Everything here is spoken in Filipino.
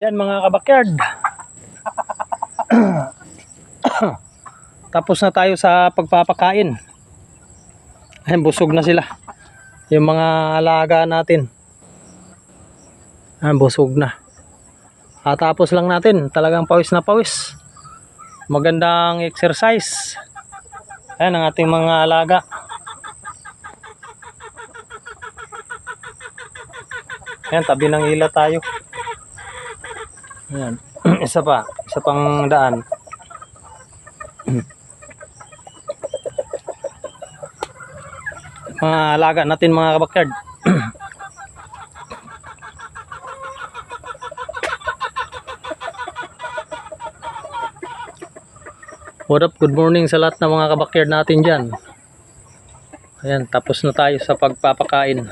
Yan mga kabakyard. Tapos na tayo sa pagpapakain. Ayan, busog na sila. Yung mga alaga natin. Ayan, busog na. Tapos lang natin. Talagang pawis na pawis. Magandang exercise. Ayan ang ating mga alaga. Ayan, tabi ng ila tayo. Ayan. Isa pang daan. Mga alaga natin mga kabakyard. What up, good morning sa lahat ng mga kabakyard natin dyan. Ayan, tapos na tayo sa pagpapakain.